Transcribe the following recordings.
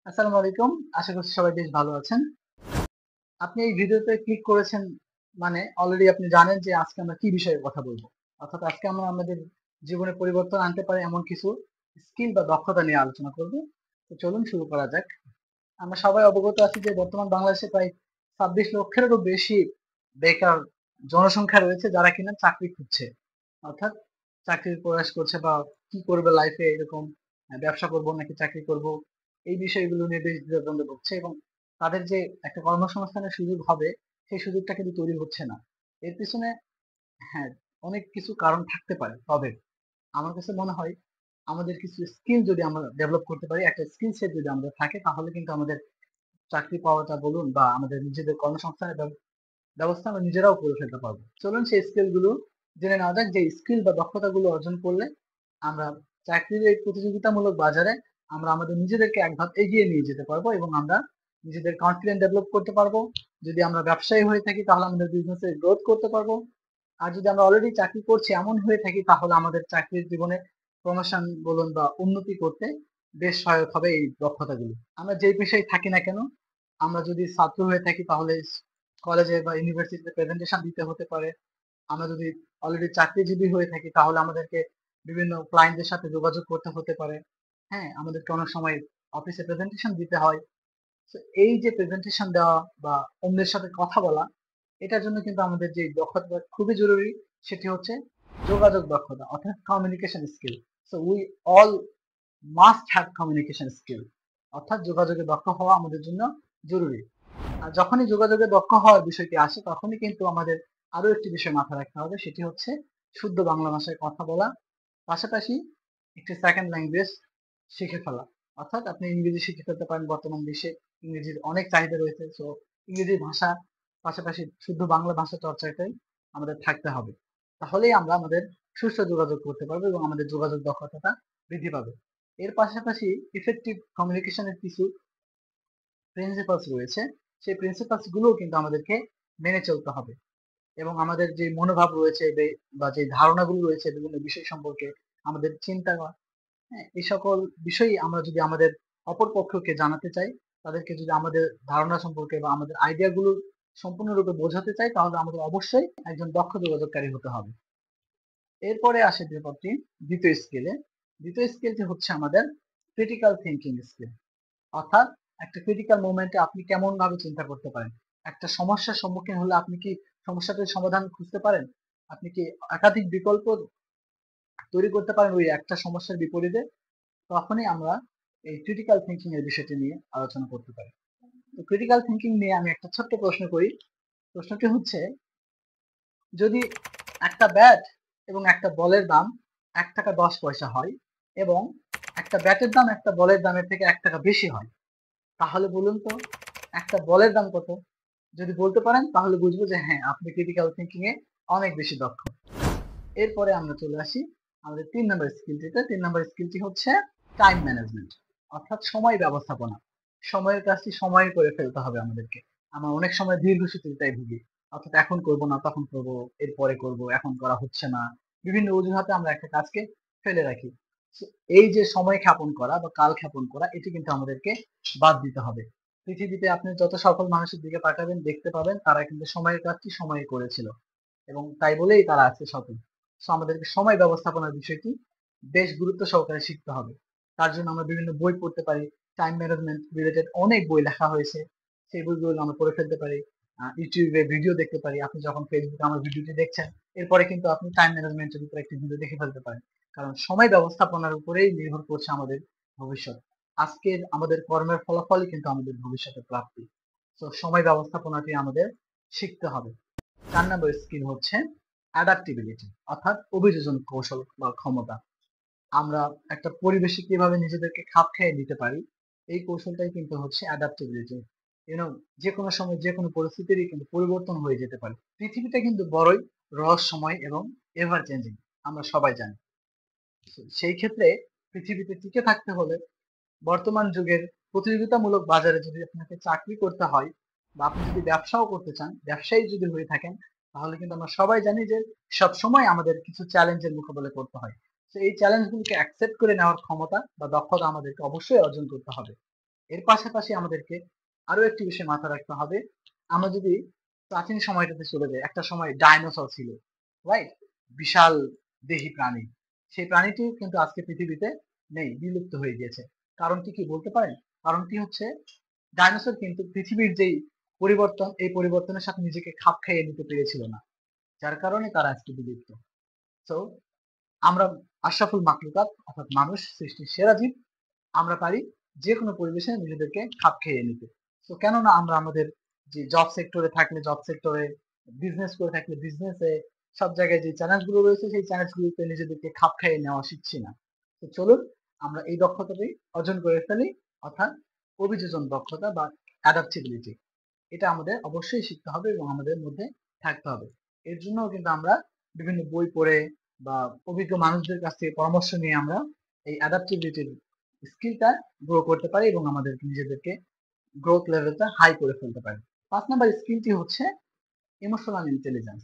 আসসালামু আলাইকুম। আশা করছি সবাই বেশ ভালো আছেন। আপনি এই ভিডিওতে ক্লিক করেছেন মানে অলরেডি আপনি জানেন যে আজকে আমরা কি বিষয়ে কথা বলব। অর্থাৎ আজকে আমরা আমাদের জীবনে পরিবর্তন আনতে পারে এমন কিছু স্কিল বা দক্ষতা নিয়ে আলোচনা করব। তো চলুন শুরু করা যাক। আমরা সবাই অবগত আছি যে বর্তমান বাংলাদেশে প্রায় ২৬ লক্ষেরও বেশি বেকার জনসংখ্যা রয়েছে যারা কিনা চাকরি খুঁজছে। অর্থাৎ চাকরির প্রয়াস করছে বা কি করবে লাইফে এরকম ব্যবসা করব নাকি চাকরি করব এই বিষয়গুলো নিয়ে বেশ দ্বিধাদ্বন্দ্বে ভুগছে এবং তাদের যে একটা কর্মসংস্থানের সুযোগ হবে সেই সুযোগটা কিন্তু তৈরি হচ্ছে না। এর পিছনে হ্যাঁ, অনেক কিছু কারণ থাকতে পারে। তবে আমার কাছে মনে হয় আমাদের কিছু স্কিল যদি আমরা ডেভেলপ করতে পারি, একটা স্কিল সেট যদি আমাদের থাকে তাহলে কিন্তু আমাদের চাকরি পাওয়াটা বলুন বা আমাদের নিজেদের কর্মসংস্থানের ব্যবস্থা আমরা নিজেরাও করে ফেলতে পারবো। চলুন সেই স্কিল গুলো জেনে নেওয়া যাক যে স্কিল বা দক্ষতাগুলো অর্জন করলে আমরা চাকরির এই প্রতিযোগিতামূলক বাজারে আমরা আমাদের নিজেদেরকে এক ধাপ এগিয়ে নিয়ে যেতে পারবো এবং আমরা নিজেদের কনফিডেন্স ডেভেলপ করতে পারবো। যদি আমরা ব্যবসায়ী হয়ে থাকি তাহলে আমাদের বিজনেসে গ্রোথ করতে পারবো। আর যদি আমরা অলরেডি চাকরি করছি এমন হয়ে থাকি তাহলে আমাদের চাকরির জীবনে প্রমোশন বলুন বা উন্নতি করতে বেশ সহায়ক হবে এই দক্ষতাগুলো। আমরা যেই পেশায় থাকি না কেন, আমরা যদি ছাত্র হয়ে থাকি তাহলে কলেজে বা ইউনিভার্সিটিতে প্রেজেন্টেশন দিতে হতে পারে। আমরা যদি অলরেডি চাকরিজীবী হয়ে থাকি তাহলে আমাদেরকে বিভিন্ন ক্লায়েন্টদের সাথে যোগাযোগ করতে হতে পারে। হ্যাঁ, আমাদেরকে অনেক সময় অফিসে প্রেজেন্টেশন দিতে হয়। তো এই যে প্রেজেন্টেশন দেওয়া বা অন্যের সাথে কথা বলা, এটার জন্য কিন্তু আমাদের যে দক্ষতা খুবই জরুরি সেটি হচ্ছে যোগাযোগ দক্ষতা অর্থাৎ communication skill. So we all must have communication skill অর্থাৎ যোগাযোগে দক্ষ হওয়া আমাদের জন্য জরুরি। আর যখনই যোগাযোগে দক্ষ হওয়ার বিষয়টি আসে তখনই কিন্তু আমাদের আরো একটি বিষয় মাথায় রাখতে হবে সেটি হচ্ছে শুদ্ধ বাংলা ভাষায় কথা বলা, পাশাপাশি একটি সেকেন্ড ল্যাঙ্গুয়েজ শিখে ফেলা। অর্থাৎ আপনি ইংরেজি শিখে ফেলতে পারেন, বর্তমান বিশ্বে ইংরেজির অনেক চাহিদা রয়েছে। সো ইংরেজি ভাষা পাশাপাশি শুদ্ধ বাংলা ভাষা চর্চাটাই আমাদের থাকতে হবে। তাহলেই আমরা আমাদের সুস্থ যোগাযোগ করতে পারবো এবং আমাদের যোগাযোগ দক্ষতাটা বৃদ্ধি পাবে। এর পাশাপাশি ইফেক্টিভ কমিউনিকেশনের কিছু প্রিন্সিপালস রয়েছে, সেই প্রিন্সিপালস গুলোও কিন্তু আমাদেরকে মেনে চলতে হবে এবং আমাদের যে মনোভাব রয়েছে বা যে ধারণাগুলো রয়েছে বিভিন্ন বিষয় সম্পর্কে আমাদের চিন্তা, হ্যাঁ, এই সকল বিষয়ই আমরা যদি আমাদের অপর পক্ষকে জানাতে চাই, তাদেরকে যদি আমাদের ধারণা সম্পর্কে বা আমাদের আইডিয়া গুলো সম্পূর্ণরূপে বোঝাতে চাই তাহলে আমাদের অবশ্যই একজন দক্ষ যোগাযোগকারী হতে হবে। এরপরে আসে ব্যাপারটি দ্বিতীয় স্কেলে। দ্বিতীয় স্কেলটি হচ্ছে আমাদের ক্রিটিক্যাল থিঙ্কিং স্কিল। অর্থাৎ একটা ক্রিটিক্যাল মোমেন্টে আপনি কেমন ভাবে চিন্তা করতে পারেন, একটা সমস্যার সম্মুখীন হলে আপনি কি সমস্যাটির সমাধান খুঁজতে পারেন, আপনি কি একাধিক বিকল্প তৈরি করতে পারেন ওই একটা সমস্যার বিপরীতে। তখনই আমরা এই ক্রিটিক্যাল থিঙ্কিং এর বিষয়টি নিয়ে আলোচনা করতে পারি। তো ক্রিটিক্যাল থিঙ্কিং নিয়ে আমি একটা ছোট্ট প্রশ্ন করি। প্রশ্নটি হচ্ছে, যদি একটা ব্যাট এবং একটা বলের দাম ১ টাকা ১০ পয়সা হয় এবং একটা ব্যাটের দাম একটা বলের দামের থেকে ১ টাকা বেশি হয়, তাহলে বলুন তো একটা বলের দাম কত? যদি বলতে পারেন তাহলে বুঝবো যে হ্যাঁ, আপনি ক্রিটিক্যাল থিঙ্কিং এ অনেক বেশি দক্ষ। এরপরে আমরা চলে আসি আমাদের ৩ নম্বর স্কিলটিতে। ৩ নম্বর স্কিলটি হচ্ছে টাইম ম্যানেজমেন্ট অর্থাৎ সময় ব্যবস্থাপনা। সময়ের কাজটি সময়ে করে ফেলতে হবে আমাদেরকে। আমরা অনেক সময় দীর্ঘসূত্রিতায় ভুগি। অর্থাৎ এখন করব না, তখন করব, এরপরে করব, এখন করা হচ্ছে না। বিভিন্ন অজুহাতে আমরা একটা কাজকে ফেলে রাখি। So, এই যে সময় ক্ষেপণ করা বা কাল ক্ষেপণ করা এটি কিন্তু আমাদেরকে বাদ দিতে হবে। পৃথিবীতে আপনি যত সফল মানুষের দিকে তাকাবেন দেখতে পাবেন তারা কিন্তু সময়ের কাজটি সময়ে করেছিল এবং তাই বলেই তারা আজকে সফল। সো আমাদেরকে সময় ব্যবস্থাপনার বিষয়টি বেশ গুরুত্ব সহকারে শিখতে হবে। তার জন্য আমরা বিভিন্ন বই পড়তে পারি। টাইম ম্যানেজমেন্ট রিলেটেড অনেক বই লেখা হয়েছে, সেই বইগুলো আমরা পড়ে ফেলতে পারি। ইউটিউবে ভিডিও দেখতে পারি। আপনি যখন ফেসবুকে আমার ভিডিওটি দেখছেন এরপরে কিন্তু আপনি টাইম ম্যানেজমেন্টের উপর একটি ভিডিও দেখে ফেলতে পারেন, কারণ সময় ব্যবস্থাপনার উপরেই নির্ভর করছে আমাদের ভবিষ্যৎ। আজকের আমাদের কর্মের ফলাফলই কিন্তু আমাদের ভবিষ্যতের প্রাপ্তি। তো সময় ব্যবস্থাপনাটি আমাদের শিখতে হবে। ৪ নম্বর স্কিল হচ্ছে অ্যাডাপ্টিবিলিটি অর্থাৎ অভিযোজন কৌশল বা ক্ষমতা। আমরা একটা পরিবেশে কিভাবে নিজেদেরকে খাপ খাইয়ে নিতে পারি এই কৌশলটাই কিন্তু হচ্ছে অ্যাডাপ্টিবিলিটি। যে কোনো সময় যে কোনো পরিস্থিতিরই কিন্তু পরিবর্তন হয়ে যেতে পারে। পৃথিবীটা কিন্তু বড়ই রহস্যময় এবং এভার চেঞ্জিং, আমরা সবাই জানি। সেই ক্ষেত্রে পৃথিবীতে টিকে থাকতে হলে বর্তমান যুগের প্রতিযোগিতামূলক বাজারে যদি আপনাকে চাকরি করতে হয় বা আপনি যদি ব্যবসাও করতে চান, ব্যবসায়ী যদি হয়ে থাকেন, তাহলে কিন্তু আমরা সবাই জানি যে সব সময় আমাদের কিছু চ্যালেঞ্জের মোকাবেলা করতে হয়। তো এই চ্যালেঞ্জগুলোকে অ্যাকসেপ্ট করে নেওয়ার ক্ষমতা বা দক্ষতা আমাদেরকে অবশ্যই অর্জন করতে হবে। এর পাশাপাশি আমাদেরকে আরো একটি বিষয় মাথায় রাখতে হবে। আমরা যদি প্রাচীন সময়টাতে চলে যাই, একটা সময় ডাইনোসর ছিল, রাইট? বিশাল দেহী প্রাণী। সেই প্রাণীটি কিন্তু আজকে পৃথিবীতে নেই, বিলুপ্ত হয়ে গিয়েছে। কারণটি কি বলতে পারেন? কারণটি হচ্ছে ডাইনোসর কিন্তু পৃথিবীর যেই পরিবর্তন, এই পরিবর্তনের সাথে নিজেকে খাপ খাইয়ে নিতে পেরেছিল না, যার কারণে তারা আজকে বিলুপ্ত। তো আমরা আশরাফুল মাখলুকাত অর্থাৎ মানুষ সৃষ্টির সেরা জীব, আমরা পারি যে কোনো পরিবেশে নিজেদেরকে খাপ খেয়ে নিতে। তো কেননা আমরা আমাদের যে জব সেক্টরে থাকলে জব সেক্টরে, বিজনেস করে থাকলে বিজনেসে, সব জায়গায় যে চ্যালেঞ্জগুলো রয়েছে সেই চ্যালেঞ্জগুলোতে নিজেদেরকে খাপ খাইয়ে নেওয়া শিখছি না। তো চলুন আমরা এই দক্ষতাটি অর্জন করে ফেলি, অর্থাৎ অভিযোজন দক্ষতা বা অ্যাডাপ্টেবিলিটি। এটা আমাদের অবশ্যই শিখতে হবে এবং আমাদের মধ্যে থাকতে হবে। এর জন্য কিন্তু আমরা বিভিন্ন বই পড়ে বা অভিজ্ঞ মানুষদের কাছ থেকে পরামর্শ নিয়ে আমরা এই অ্যাডাপ্টেবিলিটির স্কিলটা গ্রো করতে পারি এবং আমাদের নিজেদেরকে গ্রোথ লেভেলটা হাই করে ফেলতে পারি। 5 নাম্বার স্কিলটি হচ্ছে ইমোশনাল ইন্টেলিজেন্স।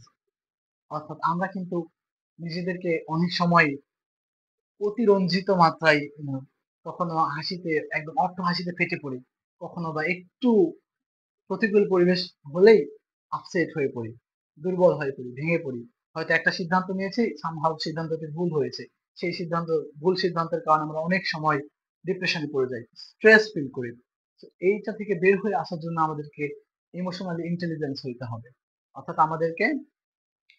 অর্থাৎ আমরা কিন্তু নিজেদেরকে অনেক সময় অতিরঞ্জিত মাত্রায় কখনো হাসিতে একদম অট্ট হাসিতে ফেটে পড়ি, কখনো বা একটু প্রতিকূল পরিবেশ হলেই আপসেট হয়ে পড়ি, দুর্বল হয়ে পড়ি, ভেঙে পড়ি। হয়তো একটা সিদ্ধান্ত নিয়েছি, সামহাউ সিদ্ধান্তটি ভুল হয়েছে। সেই ভুল সিদ্ধান্তের কারণে আমরা অনেক সময় ডিপ্রেশনে পড়ে যাই, স্ট্রেস ফিল করি। তো এইটা থেকে বের হয়ে আসার জন্য আমাদেরকে ইমোশনালি ইন্টেলিজেন্স হইতে হবে। অর্থাৎ আমাদেরকে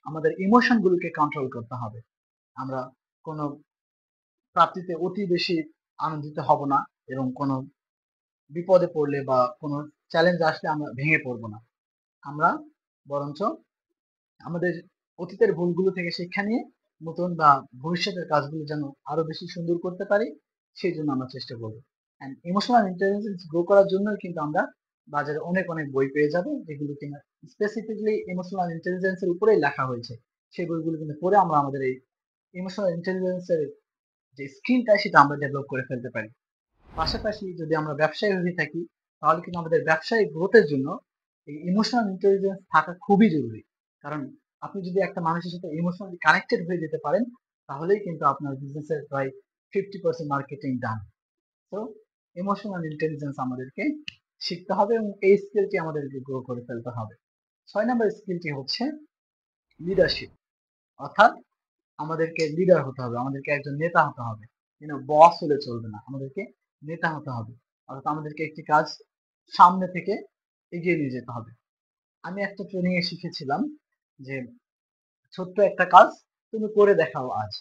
আমাদের ইমোশন গুলোকে কন্ট্রোল করতে হবে। আমরা কোনো প্রাপ্তিতে অতি বেশি আনন্দিত হব না এবং কোনো বিপদে পড়লে বা কোনো চ্যালেঞ্জ আসলে আমরা ভেঙে পড়বো না। আমরা বরঞ্চ আমাদের অতীতের ভুলগুলো থেকে শিক্ষা নিয়ে নতুন বা ভবিষ্যতের কাজগুলো যেন আরো বেশি সুন্দর করতে পারি, সেই জন্য আমরা চেষ্টা করবো। অ্যান্ড ইমোশনাল ইন্টেলিজেন্স গ্রো করার জন্য কিন্তু আমরা বাজারে অনেক অনেক বই পেয়ে যাবো, যেগুলো কিনা স্পেসিফিকলি ইমোশনাল ইন্টেলিজেন্সের উপরেই লেখা হয়েছে। সেই বইগুলো কিন্তু পড়ে আমরা আমাদের এই ইমোশনাল ইন্টেলিজেন্সের যে স্কিলটা সেটা আমরা ডেভেলপ করে ফেলতে পারি। পাশাপাশি যদি আমরা ব্যবসায়ী হয়ে থাকি, তাহলে কিন্তু আমাদের ব্যবসায়িক গ্রোথের জন্য এই ইমোশনাল ইন্টেলিজেন্স থাকা খুবই জরুরি। কারণ আপনি যদি একটা মানুষের সাথে ইমোশনালি কানেক্টেড হয়ে যেতে পারেন, তাহলেই কিন্তু আপনার বিজনেসের প্রায় 50% মার্কেটিং ডান। তো ইমোশনাল ইন্টেলিজেন্স আমাদেরকে শিখতে হবে এবং এই স্কিলটি আমাদেরকে গ্রো করে ফেলতে হবে। 6 নম্বর স্কিলটি হচ্ছে লিডারশিপ। অর্থাৎ আমাদেরকে লিডার হতে হবে, আমাদেরকে একজন নেতা হতে হবে। বস হলে চলবে না, আমাদেরকে নেতা হতে হবে। অর্থাৎ আমাদেরকে একটি কাজ সামনে থেকে এগিয়ে নিয়ে যেতে হবে। আমি একটা ট্রেনিং এ শিখেছিলাম যে ছোট্ট একটা কাজ তুমি করে দেখাও আজ।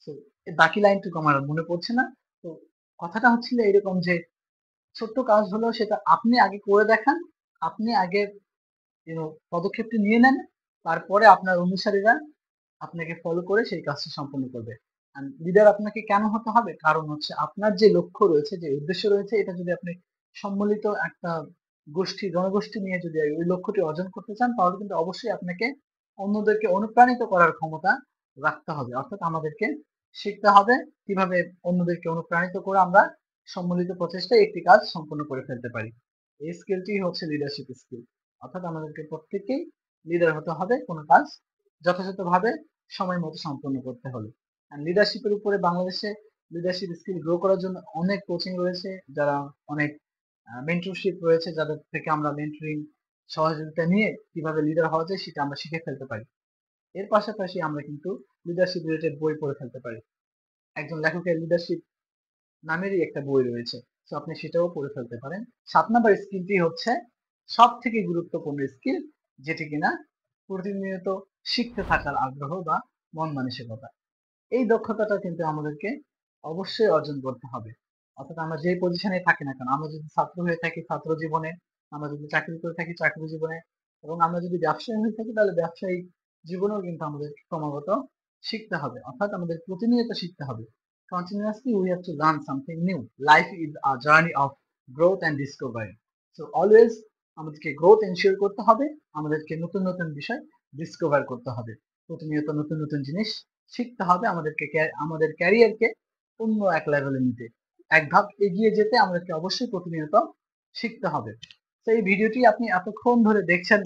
তো এই বাকি লাইনটুকু আমার আর মনে পড়ছে না। তো কথাটা হচ্ছিল এরকম যে ছোট্ট কাজ হলেও সেটা আপনি আগে করে দেখান, আপনি আগে পদক্ষেপটি নিয়ে নেন, তারপরে আপনার অনুসারীরা আপনাকে ফলো করে সেই কাজটি সম্পন্ন করবে। লিডার আপনাকে কেন হতে হবে? কারণ হচ্ছে আপনার যে লক্ষ্য রয়েছে, যে উদ্দেশ্য রয়েছে, এটা যদি আপনি সম্মিলিত একটা জনগোষ্ঠী নিয়ে যদি ওই লক্ষ্যটি অর্জন করতে চান, তাহলে কিন্তু অবশ্যই আপনাকে অন্যদেরকে অনুপ্রাণিত করার ক্ষমতা রাখতে হবে। অর্থাৎ আমাদেরকে শিখতে হবে কিভাবে অন্যদেরকে অনুপ্রাণিত করে আমরা সম্মিলিত প্রচেষ্টায় একটি কাজ সম্পন্ন করে ফেলতে পারি। এই স্কিলটি হচ্ছে লিডারশিপ স্কিল। অর্থাৎ আমাদেরকে প্রত্যেককেই লিডার হতে হবে কোনো কাজ যথাযথভাবে সময় মতো সম্পন্ন করতে হবে। আর লিডারশিপের উপরে বাংলাদেশে লিডারশিপ স্কিল গ্রো করার জন্য অনেক কোচিং রয়েছে, যারা অনেক মেন্টরশিপ রয়েছে, যাদের থেকে আমরা মেন্টরিং সহযোগিতা নিয়ে কিভাবে লিডার হওয়া যায় সেটা আমরা শিখে ফেলতে পারি। এর পাশাপাশি আমরা কিন্তু লিডারশিপ রিলেটেড বই পড়ে ফেলতে পারি। একজন লেখকের লিডারশিপ নামেরই একটা বই রয়েছে, তো আপনি সেটাও পড়ে ফেলতে পারেন। 7 নম্বর স্কিলটি হচ্ছে সব থেকে গুরুত্বপূর্ণ স্কিল, যেটি কিনা প্রতিনিয়ত শিখতে থাকার আগ্রহ বা মন মানসিকতা। এই দক্ষতাটা কিন্তু আমাদেরকে অবশ্যই অর্জন করতে হবে। অর্থাৎ আমরা যে পজিশনে থাকি না কেন, আমরা যদি ছাত্র হয়ে থাকি ছাত্র জীবনে, আমরা যদি চাকরি করে থাকি চাকরি জীবনে, এবং আমরা যদি ব্যবসায়ী হয়ে থাকি তাহলে ব্যবসায়িক জীবনেও কিন্তু আমাদের ক্রমাগত শিখতে হবে। অর্থাৎ আমাদের প্রতিনিয়ত শিখতে হবে। Continuously we have to learn something new. Life is a journey of growth and discovery. So always আমাদেরকে গ্রোথ এনশিওর করতে হবে, আমাদেরকে নতুন নতুন বিষয় ডিসকভার করতে হবে, প্রতিনিয়ত নতুন নতুন জিনিস শিখতে হবে, আমাদের ক্যারিয়ারকে অন্য এক লেভেলে নিতে, এক ধাপ এগিয়ে যেতে আমাদেরকে অবশ্যই প্রতিনিয়ত শিখতে হবে। তো এই ভিডিওটি আপনি এতক্ষণ ধরে দেখছেন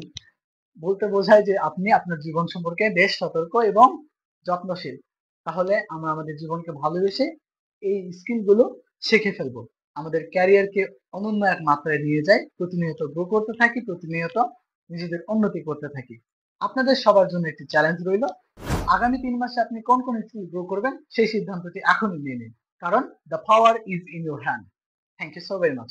বলতে বোঝায় যে আপনি আপনার জীবন সম্পর্কে বেশ সতর্ক এবং যত্নশীল। তাহলে আমরা আমাদের জীবনকে ভালোবেসে এই স্কিল গুলো শিখে ফেলবো। আমাদের ক্যারিয়ারকে অনন্য এক মাত্রায় নিয়ে যায়, প্রতিনিয়ত গ্রো করতে থাকি, প্রতিনিয়ত নিজেদের উন্নতি করতে থাকি। আপনাদের সবার জন্য একটি চ্যালেঞ্জ রইল, আগামী 3 মাসে আপনি কোন কোন স্কিল গ্রো করবেন সেই সিদ্ধান্তটি এখনই নিয়ে নিন, কারণ the power is in your hand. Thank you so very much.